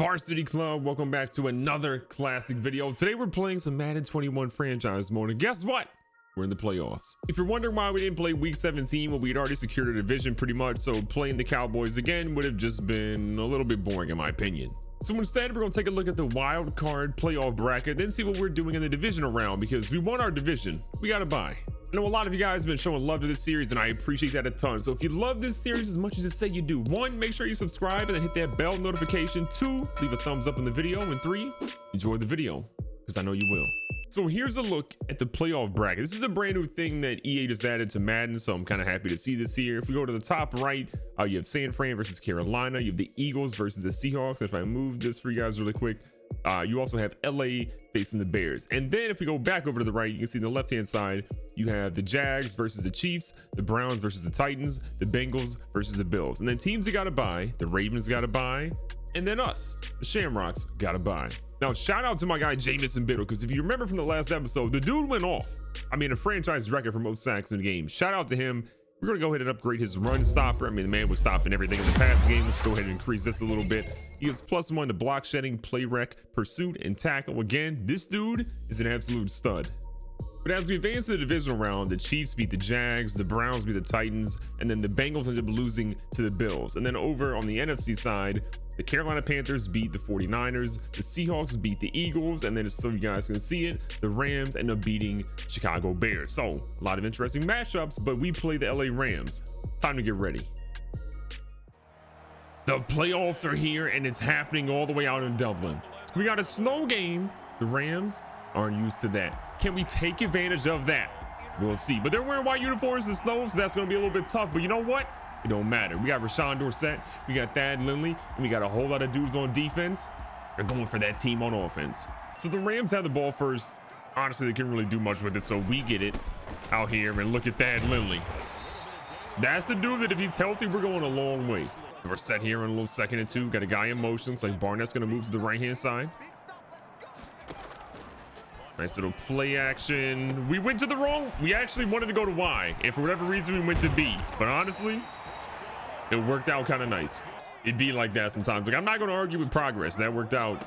Varsity Club, welcome back to another classic video. Today we're playing some Madden 21 franchise mode, and guess what? We're in the playoffs. If you're wondering why we didn't play week 17, well, we had already secured a division pretty much, so playing the Cowboys again would have just been a little bit boring in my opinion. So instead, we're gonna take a look at the wild card playoff bracket, then see what we're doing in the divisional round, because we won our division. We got to buy. I know a lot of you guys have been showing love to this series, and I appreciate that a ton. So if you love this series as much as you say you do, 1, make sure you subscribe and then hit that bell notification. 2, leave a thumbs up in the video, and 3, enjoy the video, because I know you will. So here's a look at the playoff bracket. This is a brand new thing that EA just added to Madden, so I'm kind of happy to see this here. If we go to the top right, you have San Fran versus Carolina. You have the Eagles versus the Seahawks. If I move this for you guys really quick, you also have LA facing the Bears. And then if we go back over to the right, you can see on the left-hand side, you have the Jags versus the Chiefs, the Browns versus the Titans, the Bengals versus the Bills. And then teams that got to buy, the Ravens got to buy, and then us, the Shamrocks, got to buy. Now, shout out to my guy, Jamison Biddle, because if you remember from the last episode, the dude went off. I mean, a franchise record for most sacks in the game. Shout out to him. We're going to go ahead and upgrade his run stopper. I mean, the man was stopping everything in the past game. Let's go ahead and increase this a little bit. He has +1 to block shedding, play rec, pursuit, and tackle. Again, this dude is an absolute stud. But as we advance to the divisional round, the Chiefs beat the Jags, the Browns beat the Titans, and then the Bengals ended up losing to the Bills. And then over on the NFC side, the Carolina Panthers beat the 49ers, the Seahawks beat the Eagles, and then so you guys can see it, the Rams end up beating Chicago Bears. So a lot of interesting matchups, but we play the LA Rams. Time to get ready. The playoffs are here, and it's happening all the way out in Dublin. We got a snow game. The Rams aren't used to that. Can we take advantage of that? We'll see. But they're wearing white uniforms in the snow, so that's going to be a little bit tough. But you know what? It don't matter. We got Rashawn Dorsett, we got Thad Lindley, and we got a whole lot of dudes on defense. They're going for that team on offense. So the Rams have the ball first. Honestly, they can't really do much with it, so we get it out here. And look at Thad Lindley. That's the dude that if he's healthy, we're going a long way. We're set here in a little 2nd and 2. Got a guy in motion. Looks like Barnett's going to move to the right-hand side. Nice little play action. We went to the wrong. We actually wanted to go to Y, and for whatever reason, we went to B. But honestly, it worked out kind of nice. It'd be like that sometimes. Like, I'm not going to argue with progress. That worked out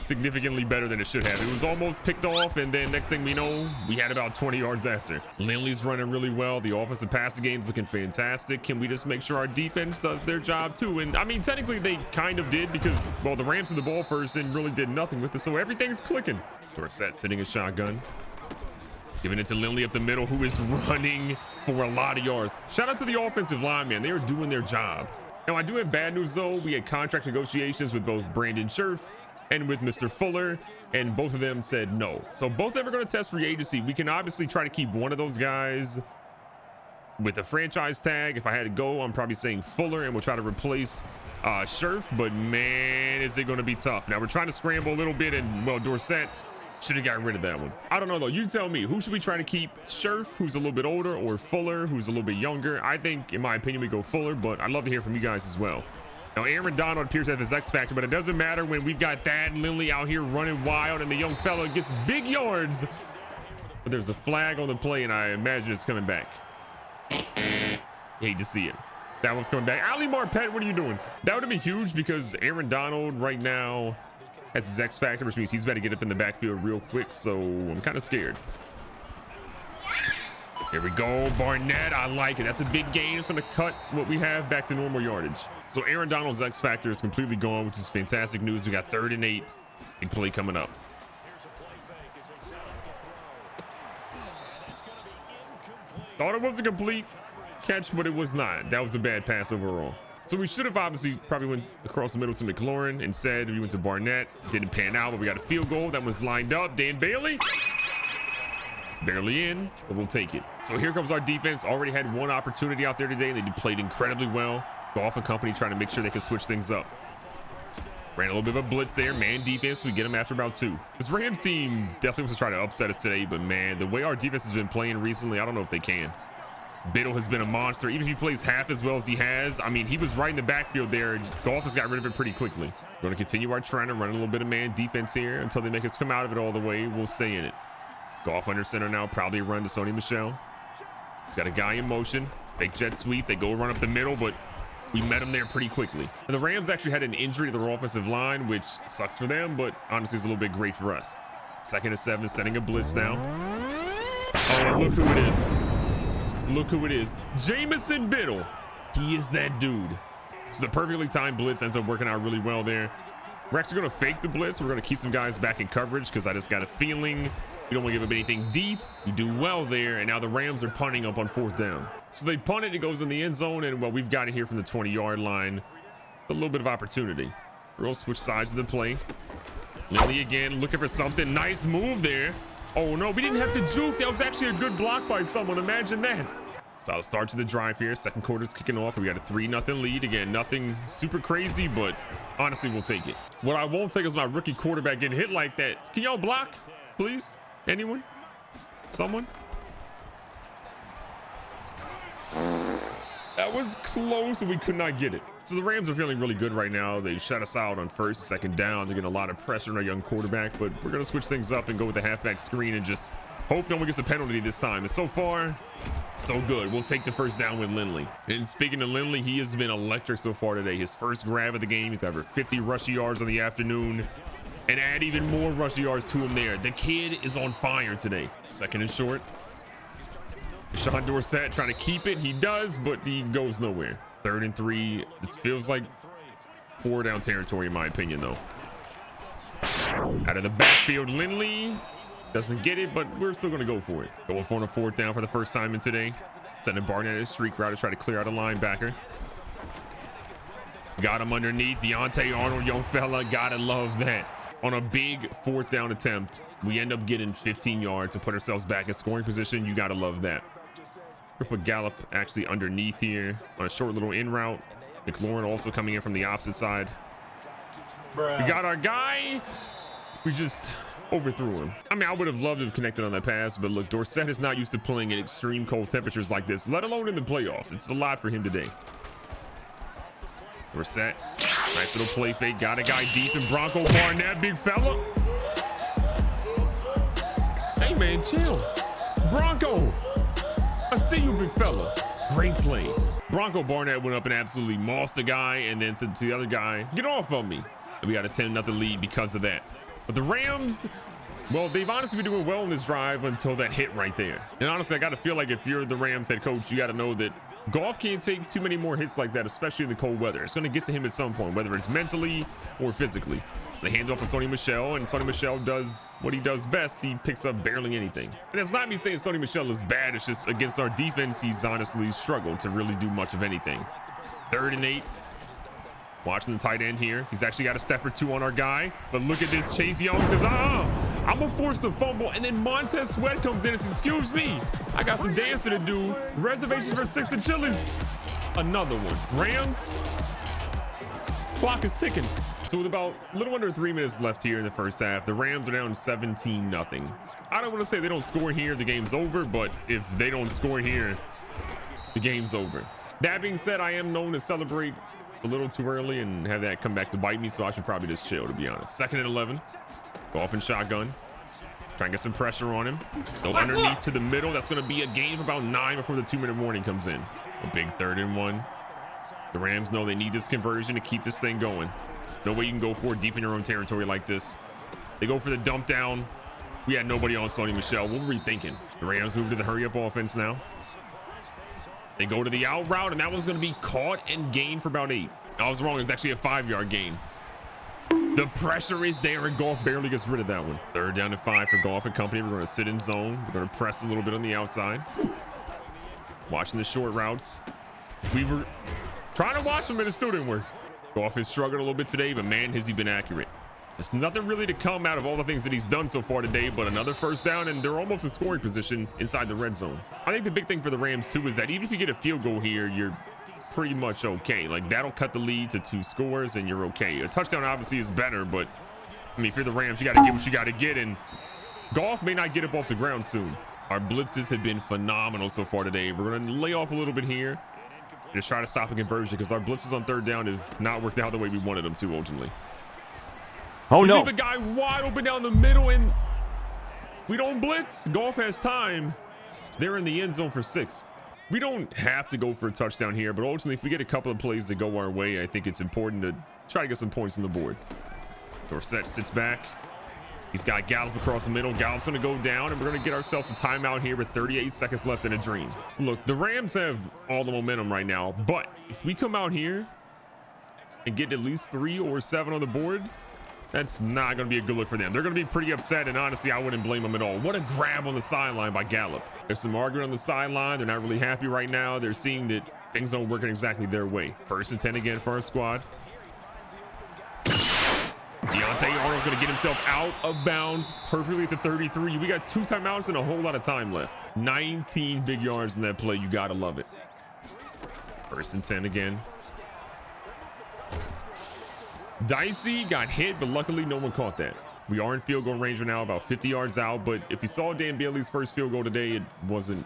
significantly better than it should have. It was almost picked off, and then next thing we know, we had about 20 yards after. Lindley's running really well. The offensive passing game's looking fantastic. Can we just make sure our defense does their job too? And I mean, technically they kind of did, because, well, the Rams had the ball first and really did nothing with it, so everything's clicking. Dorsett sitting a shotgun, giving it to Lindley up the middle, who is running for a lot of yards. Shout out to the offensive line, man. They are doing their job. Now, I do have bad news, though. We had contract negotiations with both Brandon Scherf and with Mr. Fuller, and both of them said no. So both of them are going to test free agency. We can obviously try to keep one of those guys with a franchise tag. If I had to go, I'm probably saying Fuller, and we'll try to replace Scherf, but man, is it going to be tough. Now, we're trying to scramble a little bit, and, well, Dorsett should have gotten rid of that one. I don't know, though. You tell me. Who should we try to keep? Scherf, who's a little bit older, or Fuller, who's a little bit younger? I think, in my opinion, we go Fuller, but I'd love to hear from you guys as well. Now, Aaron Donald appears to have his X factor, but it doesn't matter when we've got Thad Lindley out here running wild, and the young fella gets big yards. But there's a flag on the play, and I imagine it's coming back. Hate to see it. That one's coming back. Ali Marpet, what are you doing? That would have been huge, because Aaron Donald right now has his X factor, which means he's about to get up in the backfield real quick, so I'm kind of scared. Here we go, Barnett. I like it. That's a big gain. It's going to cut what we have back to normal yardage. So Aaron Donald's X factor is completely gone, which is fantastic news. We got 3rd and 8. Big play coming up. Thought it was a complete catch, but it was not. That was a bad pass overall. So we should have obviously probably went across the middle to McLaurin. Instead, we went to Barnett. Didn't pan out, but we got a field goal. That was lined up. Dan Bailey. Barely in, but we'll take it. So here comes our defense. Already had one opportunity out there today. They played incredibly well. Goff and company trying to make sure they can switch things up. Ran a little bit of a blitz there. Man defense. We get them after about 2. This Rams team definitely wants to try to upset us today, but man, the way our defense has been playing recently, I don't know if they can. Biddle has been a monster. Even if he plays half as well as he has, I mean, he was right in the backfield there. Goff has got rid of it pretty quickly. We're going to continue our trend and run a little bit of man defense here until they make us come out of it all the way. We'll stay in it. Goff under center now. Probably a run to Sony Michel. He's got a guy in motion. Fake jet sweep. They go run up the middle, but We met them there pretty quickly. And the Rams actually had an injury to their offensive line, which sucks for them, but honestly is a little bit great for us. 2nd and 7, setting a blitz now. Oh, look who it is. Look who it is. Jamison Biddle. He is that dude. It's the perfectly timed blitz, ends up working out really well there. We're actually going to fake the blitz. We're going to keep some guys back in coverage because I just got a feeling we don't want to give up anything deep. We do well there, and now the Rams are punting up on 4th down. So they punt it. It goes in the end zone, and well, we've got it here from the 20-yard line. A little bit of opportunity. We'll switch sides of the play. Lily again, looking for something. Nice move there. Oh, no, we didn't have to juke. That was actually a good block by someone. Imagine that. Solid start to the drive here. 2nd quarter's kicking off. We got a 3-0 lead. Again, nothing super crazy, but honestly, we'll take it. What I won't take is my rookie quarterback getting hit like that. Can y'all block, please? Anyone? Someone? That was close, and we could not get it. So the Rams are feeling really good right now. They shut us out on 1st, 2nd down. They're getting a lot of pressure on our young quarterback, but we're going to switch things up and go with the halfback screen and just hope no one gets a penalty this time. And so far, so good. We'll take the 1st down with Lindley. And speaking of Lindley, he has been electric so far today. His 1st grab of the game. He's got over 50 rush yards on the afternoon. And add even more rush yards to him there. The kid is on fire today. 2nd and short. Sean Dorsett trying to keep it. He does, but he goes nowhere. 3rd and 3. This feels like 4 down territory in my opinion, though. Out of the backfield, Lindley doesn't get it, but we're still going to go for it. Going for a 4th down for the first time in today. Sending Barnett his streak route to try to clear out a linebacker. Got him underneath. Deontay Arnold, young fella. Gotta love that. On a big 4th down attempt, we end up getting 15 yards to put ourselves back in scoring position. You gotta love that. We put Gallup actually underneath here on a short little in route. McLaurin also coming in from the opposite side. Bruh. We got our guy. We just overthrew him. I mean, I would have loved to have connected on that pass, but look, Dorsett is not used to playing in extreme cold temperatures like this, let alone in the playoffs. It's a lot for him today. Dorsett, nice little play fake. Got a guy deep in Bronco Barnett, big fella. Hey man, chill. Bronco, I see you, big fella. Great play. Bronco Barnett went up and absolutely mossed a guy, and then to the other guy, get off of me. And we got a 10-0 lead because of that. But the Rams, well, they've honestly been doing well in this drive until that hit right there. And honestly, I got to feel like if you're the Rams head coach, you got to know that Goff can't take too many more hits like that, especially in the cold weather. It's going to get to him at some point, whether it's mentally or physically. They hand off to Sony Michel, and Sony Michel does what he does best. He picks up barely anything. And it's not me saying Sony Michel is bad. It's just against our defense, he's honestly struggled to really do much of anything. 3rd and 8. Watching the tight end here. He's actually got a step or two on our guy. But look at this. Chase Young says, I'm going to force the fumble. And then Montez Sweat comes in and says, excuse me, I got some dancing to do. Reservations for 6 and Chili's. Another one. Rams. Clock is ticking. So with about a little under 3 minutes left here in the first half, the Rams are down 17-0. I don't want to say they don't score here, the game's over. But if they don't score here, the game's over. That being said, I am known to celebrate a little too early and have that come back to bite me, so I should probably just chill, to be honest. 2nd and 11. Go off in shotgun. Try and get some pressure on him. Go underneath to the middle. That's going to be a gain of about 9 before the 2-minute warning comes in. A big 3rd and 1. The Rams know they need this conversion to keep this thing going. No way you can go for it deep in your own territory like this. They go for the dump down. We had nobody on Sony Michel. What were we thinking? The Rams move to the hurry up offense now. They go to the out route, and that one's going to be caught and gained for about 8. I was wrong. It's actually a 5-yard gain. The pressure is there, and Goff barely gets rid of that one. 3rd down to 5 for Goff and company. We're going to sit in zone. We're going to press a little bit on the outside. Watching the short routes. We were trying to watch him, and it still didn't work. Goff has struggled a little bit today, but man, has he been accurate. There's nothing really to come out of all the things that he's done so far today, but another 1st down, and they're almost in scoring position inside the red zone. I think the big thing for the Rams too is that even if you get a field goal here, you're pretty much okay. Like, that'll cut the lead to 2 scores and you're okay. A touchdown obviously is better, but I mean, if you're the Rams, you got to get what you got to get, and Goff may not get up off the ground soon. Our blitzes have been phenomenal so far today. We're going to lay off a little bit here. Just try to stop a conversion because our blitzes on 3rd down have not worked out the way we wanted them to ultimately. Oh no! Leave a guy wide open down the middle, and we don't blitz. Goff has time. They're in the end zone for 6. We don't have to go for a touchdown here, but ultimately, if we get a couple of plays that go our way, I think it's important to try to get some points on the board. Dorsett sits back. He's got Gallup across the middle. Gallup's going to go down, and we're going to get ourselves a timeout here with 38 seconds left in a dream. Look, the Rams have all the momentum right now, but if we come out here and get at least 3 or 7 on the board, that's not going to be a good look for them. They're going to be pretty upset, and honestly, I wouldn't blame them at all. What a grab on the sideline by Gallup. There's some arguing on the sideline. They're not really happy right now. They're seeing that things don't work in exactly their way. 1st and 10 again for our squad. Deontay Arnold's going to get himself out of bounds perfectly at the 33. We got 2 timeouts and a whole lot of time left. 19 big yards in that play. You got to love it. 1st and 10 again. Dicey got hit, but luckily no one caught that. We are in field goal range right now, about 50 yards out, but if you saw Dan Bailey's first field goal today, it wasn't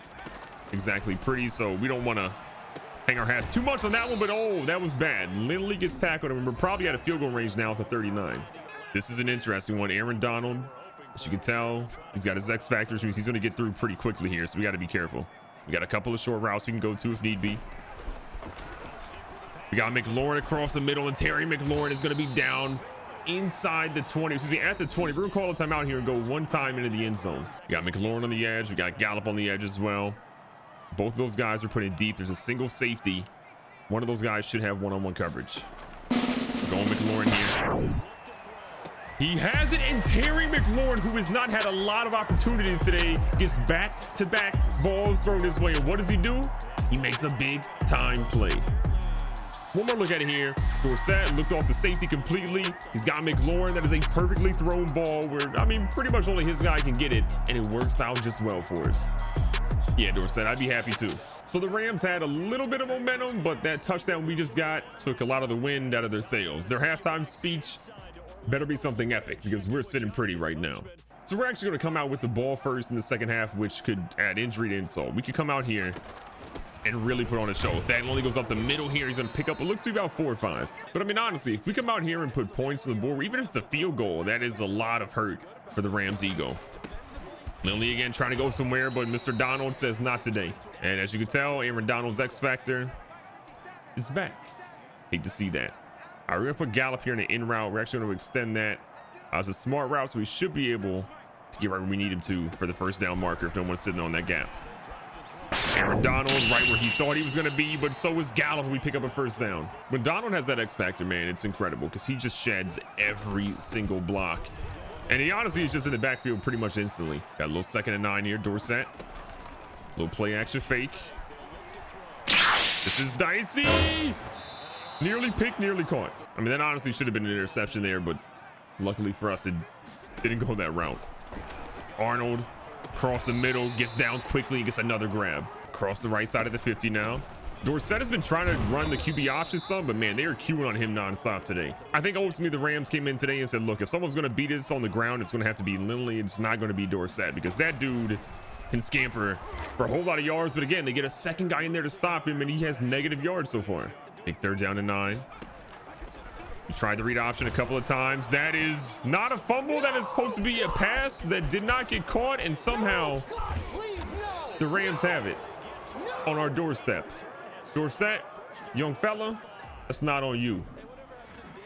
exactly pretty, so we don't want to hang our hats too much on that one, but oh, that was bad. Lindley gets tackled, and we're probably at a field goal range now at the 39. This is an interesting one. Aaron Donald, as you can tell, he's got his X factors, which he's going to get through pretty quickly here, so we got to be careful. We got a couple of short routes we can go to if need be. We got McLaurin across the middle, and Terry McLaurin is going to be down inside the 20. Excuse me, at the 20. We're going to call a timeout here and go one time into the end zone. We got McLaurin on the edge. We got Gallup on the edge as well. Both of those guys are putting deep. There's a single safety. One of those guys should have one-on-one coverage. Going McLaurin here. He has it, and Terry McLaurin, who has not had a lot of opportunities today, gets back-to-back balls thrown his way. And what does he do? He makes a big-time play. One more look at it here. Dorsett looked off the safety completely. He's got McLaurin. That is a perfectly thrown ball where, I mean, pretty much only his guy can get it, and it works out just well for us. Yeah, Dorsett, I'd be happy too. So the Rams had a little bit of momentum, but that touchdown we just got took a lot of the wind out of their sails. Their halftime speech better be something epic because we're sitting pretty right now. So we're actually going to come out with the ball first in the second half, which could add injury to insult. We could come out here and really put on a show. If that only goes up the middle here, he's going to pick up, it looks to be about 4 or 5. But I mean, honestly, if we come out here and put points on the board, even if it's a field goal, that is a lot of hurt for the Rams' ego. Lindley again trying to go somewhere, but Mr. Donald says not today. And as you can tell, Aaron Donald's X factor is back. Hate to see that. All right, we're going to put Gallup here in the in route. We're actually going to extend that. It's a smart route, so we should be able to get right where we need him to for the first down marker if no one's sitting on that gap. Aaron Donald right where he thought he was going to be, but so is Gallup when we pick up a first down. When Donald has that X factor, man, it's incredible because he just sheds every single block. And he honestly is just in the backfield pretty much instantly. Got a little 2nd and 9 here, Dorsett. Little play action fake. This is dicey. Nearly picked, nearly caught. I mean, that honestly should have been an interception there, but luckily for us, it didn't go that route. Arnold across the middle, gets down quickly, gets another grab. Across the right side of the 50 now. Dorsett has been trying to run the QB option some, but man, they are queuing on him nonstop today. I think ultimately the Rams came in today and said, look, if someone's going to beat us on the ground, it's going to have to be Lindley. It's not going to be Dorsett because that dude can scamper for a whole lot of yards. But again, they get a second guy in there to stop him, and he has negative yards so far. Big 3rd down and 9. He tried the read option a couple of times. That is not a fumble. That is supposed to be a pass that did not get caught, and somehow the Rams have it on our doorstep. Dorsett, young fella, that's not on you.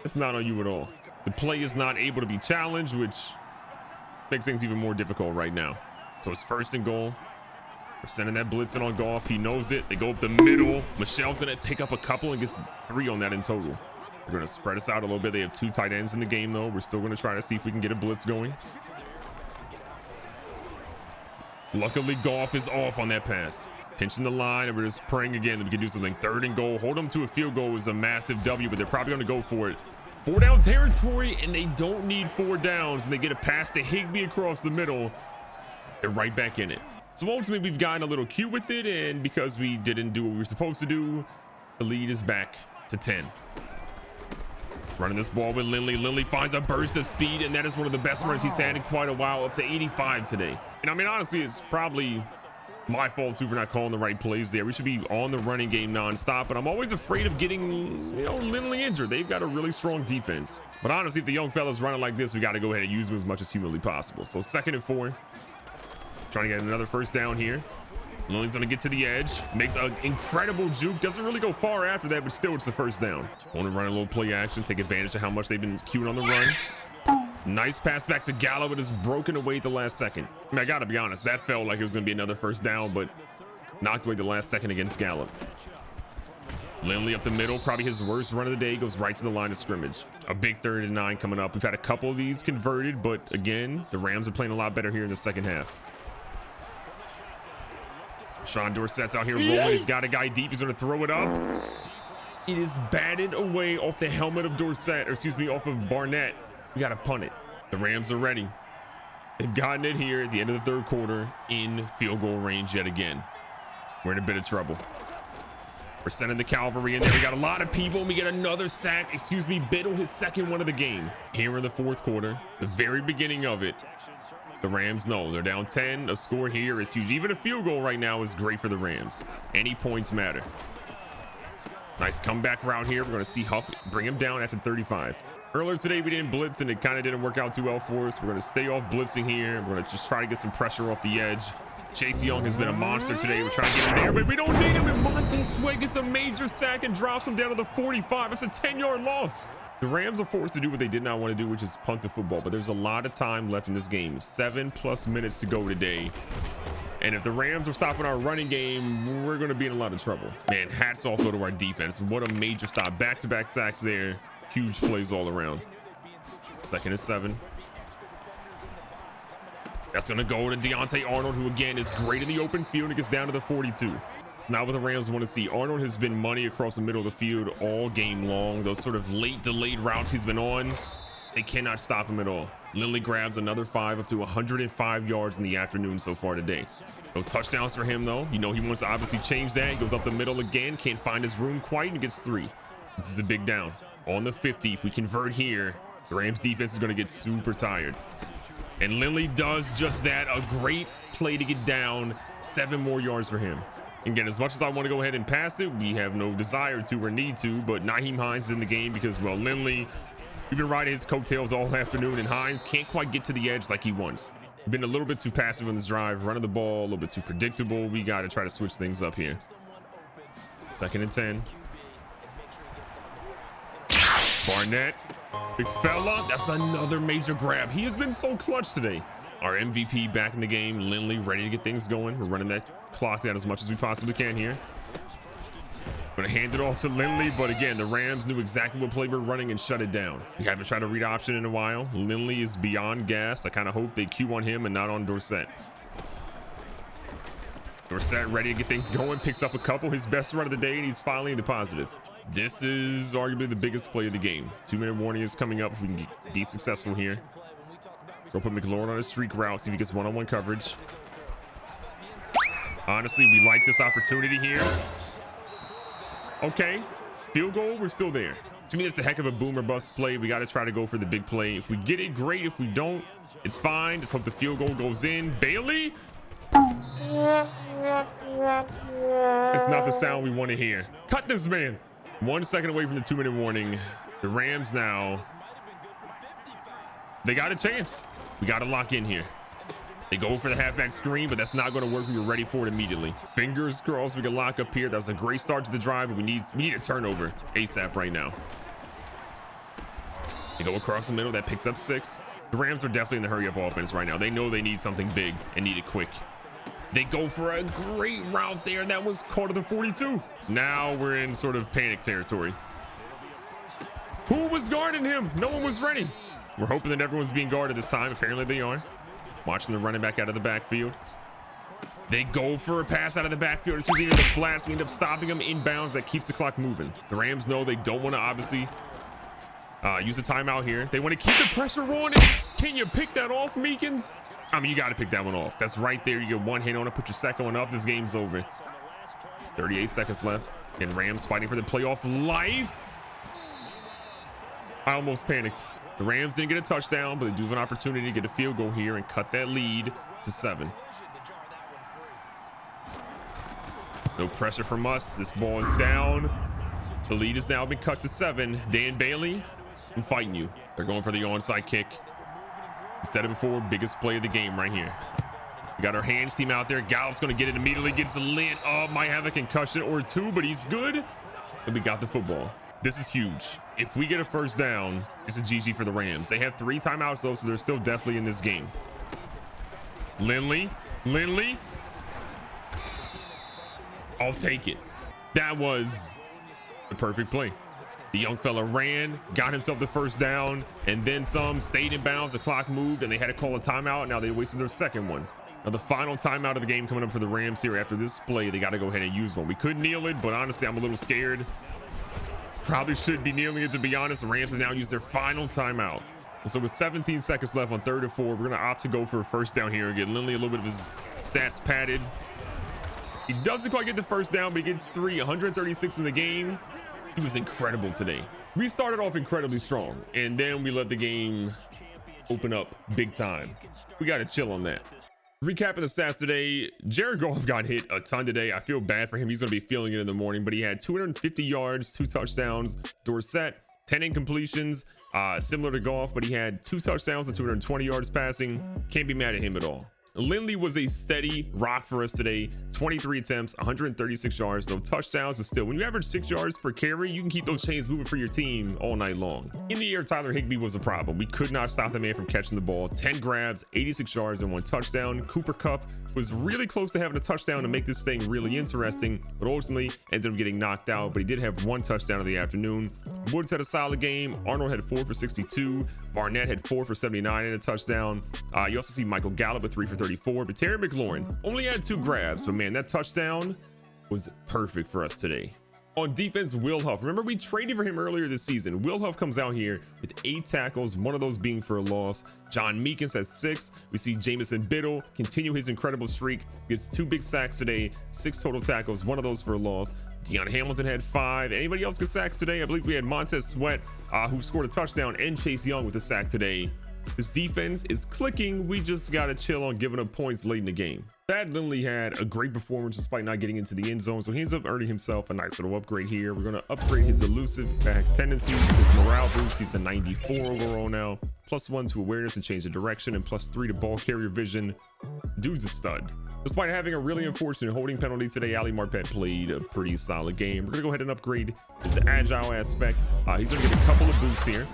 It's not on you at all. The play is not able to be challenged, which makes things even more difficult right now. So it's 1st and goal. We're sending that blitz in on Goff. He knows it. They go up the middle. Michelle's going to pick up a couple and gets 3 on that in total. They're going to spread us out a little bit. They have 2 tight ends in the game, though. We're still going to try to see if we can get a blitz going. Luckily, Goff is off on that pass. Pinching the line, and we're just praying again that we can do something. 3rd and goal. Hold them to a field goal is a massive W, but they're probably going to go for it. 4 down territory, and they don't need 4 downs, and they get a pass to Higbee across the middle. They're right back in it. So ultimately, we've gotten a little cute with it, and because we didn't do what we were supposed to do, the lead is back to 10. Running this ball with Lindley. Lindley finds a burst of speed, and that is one of the best runs he's had in quite a while, up to 85 today. And I mean, honestly, it's probably my fault too for not calling the right plays there. We should be on the running game nonstop, but I'm always afraid of getting, Lindley injured. They've got a really strong defense. But honestly, if the young fella's running like this, we got to go ahead and use him as much as humanly possible. So 2nd and 4. Trying to get another first down here. Lilly's gonna get to the edge, makes an incredible juke, doesn't really go far after that, but still it's the first down. Want to run a little play action, take advantage of how much they've been queuing on the run. Nice pass back to Gallo, but it's broken away at the last second. I mean, I gotta be honest, that felt like it was gonna be another first down, but knocked away the last second against Gallup. Lindley up the middle, probably his worst run of the day, goes right to the line of scrimmage. A big 3rd and 9 coming up. We've had a couple of these converted, but again, the Rams are playing a lot better here in the second half. Sean Dorsett's out here rolling. He's got a guy deep. He's going to throw it up. It is batted away off the helmet of Dorsett, or excuse me, off of Barnett. We got to punt it. The Rams are ready. They've gotten it here at the end of the 3rd quarter in field goal range yet again. We're in a bit of trouble. We're sending the cavalry in there. We got a lot of people. We get another sack. Excuse me, Biddle, his 2nd one of the game. Here in the 4th quarter, the very beginning of it, the Rams know they're down 10. A score here is huge. Even a field goal right now is great for the Rams. Any points matter. Nice comeback route here. We're going to see Huff bring him down after 35. Earlier today, we didn't blitz, and it kind of didn't work out too well for us. We're going to stay off blitzing here. We're going to just try to get some pressure off the edge. Chase Young has been a monster today. We're trying to get him there, but we don't need him. And Montez Sweat gets a major sack and drops him down to the 45. It's a 10-yard loss. The Rams are forced to do what they did not want to do, which is punt the football. But there's a lot of time left in this game. 7+ minutes to go today. And if the Rams are stopping our running game, we're going to be in a lot of trouble. Man, hats off to our defense. What a major stop. Back-to-back sacks there. Huge plays all around. 2nd and 7. That's going to go to Deontay Arnold, who again is great in the open field and gets down to the 42. It's not what the Rams want to see. Arnold has been money across the middle of the field all game long. Those sort of late delayed routes he's been on, they cannot stop him at all. Lindley grabs another 5 up to 105 yards in the afternoon so far today. No touchdowns for him though. You know, he wants to obviously change that. He goes up the middle again, can't find his room quite, and gets 3. This is a big down. On the 50, if we convert here, the Rams defense is going to get super tired. And Lindley does just that. A great play to get down. 7 more yards for him. Again, as much as I want to go ahead and pass it, we have no desire to or need to, but Nyheim Hines is in the game because, well, Lindley, we've been riding his coattails all afternoon, and Hines can't quite get to the edge like he wants. Been a little bit too passive on this drive, running the ball a little bit too predictable. We got to try to switch things up here. 2nd and 10. Barnett, big fella. That's another major grab. He has been so clutch today. Our MVP back in the game. Lindley ready to get things going. We're running that clock down as much as we possibly can here. Gonna hand it off to Lindley, but again, the Rams knew exactly what play we're running and shut it down. We haven't tried to read option in a while. Lindley is beyond gas. I kind of hope they cue on him and not on Dorsett. Dorsett ready to get things going. Picks up a couple. His best run of the day, and he's finally in the positive. This is arguably the biggest play of the game. 2-minute warning is coming up if we can be successful here. Go put McLaurin on a streak route, see if he gets one-on-one coverage. Honestly, we like this opportunity here. Okay, field goal, we're still there. To me, that's a heck of a boom or bust play. We got to try to go for the big play. If we get it, great. If we don't, it's fine. Just hope the field goal goes in. Bailey? It's not the sound we want to hear. Cut this man. 1 second away from the 2-minute warning. The Rams now, they got a chance. We got to lock in here. They go for the halfback screen, but that's not going to work. We were ready for it immediately. Fingers crossed we can lock up here. That was a great start to the drive, but we need a turnover ASAP right now. They go across the middle. That picks up 6. The Rams are definitely in the hurry-up offense right now. They know they need something big and need it quick. They go for a great route there. That was caught at the 42. Now we're in sort of panic territory. Who was guarding him? No one was ready. We're hoping that everyone's being guarded this time. Apparently they are. Watching the running back out of the backfield. They go for a pass out of the backfield. It's using the flats. We end up stopping them inbounds. That keeps the clock moving. The Rams know they don't want to obviously use the timeout here. They want to keep the pressure on it. Can you pick that off, Meekins? I mean, you got to pick that one off. That's right there. You get one hit on it. Put your second one up. This game's over. 38 seconds left. And Rams fighting for the playoff life. I almost panicked. The Rams didn't get a touchdown, but they do have an opportunity to get a field goal here and cut that lead to 7. No pressure from us. This ball is down. The lead has now been cut to 7. Dan Bailey, I'm fighting you. They're going for the onside kick. We said it before, biggest play of the game right here. We got our hands team out there. Gallup's going to get it immediately. Gets the lint. Oh, might have a concussion or two, but he's good. And we got the football. This is huge. If we get a first down, it's a GG for the Rams. They have 3 timeouts though, so they're still definitely in this game. Lindley. I'll take it. That was the perfect play. The young fella ran, got himself the first down, and then some, stayed in bounds. The clock moved, and they had to call a timeout. Now they wasted their second one. Now the final timeout of the game coming up for the Rams here. After this play, they got to go ahead and use one. We could kneel it, but honestly, I'm a little scared. Probably should be kneeling it, to be honest. The Rams have now used their final timeout. And so with 17 seconds left on 3rd and 4, we're going to opt to go for a first down here and get Lindley a little bit of his stats padded. He doesn't quite get the first down, but he gets 3, 136 in the game. He was incredible today. We started off incredibly strong, and then we let the game open up big time. We got to chill on that. Recapping the stats today, Jared Goff got hit a ton today. I feel bad for him. He's going to be feeling it in the morning, but he had 250 yards, 2 touchdowns. Dorsett, 10 incompletions, similar to Goff, but he had 2 touchdowns and 220 yards passing. Can't be mad at him at all. Lindley was a steady rock for us today. 23 attempts, 136 yards, no touchdowns, but still, when you average 6 yards per carry, you can keep those chains moving for your team all night long. In the air, Tyler Higbee was a problem. We could not stop the man from catching the ball. 10 grabs, 86 yards, and 1 touchdown. Cooper Kupp was really close to having a touchdown to make this thing really interesting, but ultimately ended up getting knocked out, but he did have 1 touchdown in the afternoon. Woods had a solid game. Arnold had 4 for 62. Barnett had 4 for 79 and a touchdown. You also see Michael Gallup with 3 for 34, but Terry McLaurin only had 2 grabs, but man, that touchdown was perfect for us today. On defense, Will Huff. Remember, we traded for him earlier this season. Will Huff comes out here with 8 tackles, 1 of those being for a loss. John Meekins has 6. We see Jamison Biddle continue his incredible streak. Gets 2 big sacks today, 6 total tackles, 1 of those for a loss. Deion Hamilton had 5. Anybody else get sacks today? I believe we had Montez Sweat, who scored a touchdown, and Chase Young with a sack today. This defense is clicking. We just got to chill on giving up points late in the game. Thad Lindley had a great performance despite not getting into the end zone, so he ends up earning himself a nice little upgrade here. We're going to upgrade his elusive back tendencies, his morale boost. He's a 94 overall now, +1 to awareness and change of direction, and +3 to ball carrier vision. Dude's a stud. Despite having a really unfortunate holding penalty today, Ali Marpet played a pretty solid game. We're going to go ahead and upgrade his agile aspect. He's going to get a couple of boosts here.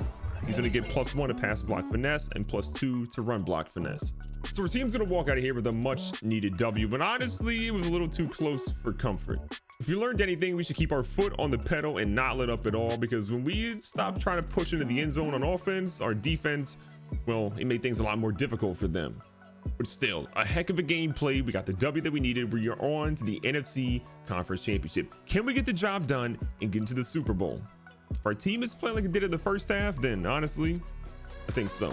He's going to get +1 to pass block finesse and +2 to run block finesse. So our team's going to walk out of here with a much needed W, but honestly, it was a little too close for comfort. If you learned anything, we should keep our foot on the pedal and not let up at all, because when we stop trying to push into the end zone on offense, our defense, well, it made things a lot more difficult for them. But still, a heck of a game played. We got the W that we needed. We are on to the NFC Conference Championship. Can we get the job done and get into the Super Bowl? If our team is playing like it did in the first half, then honestly, I think so.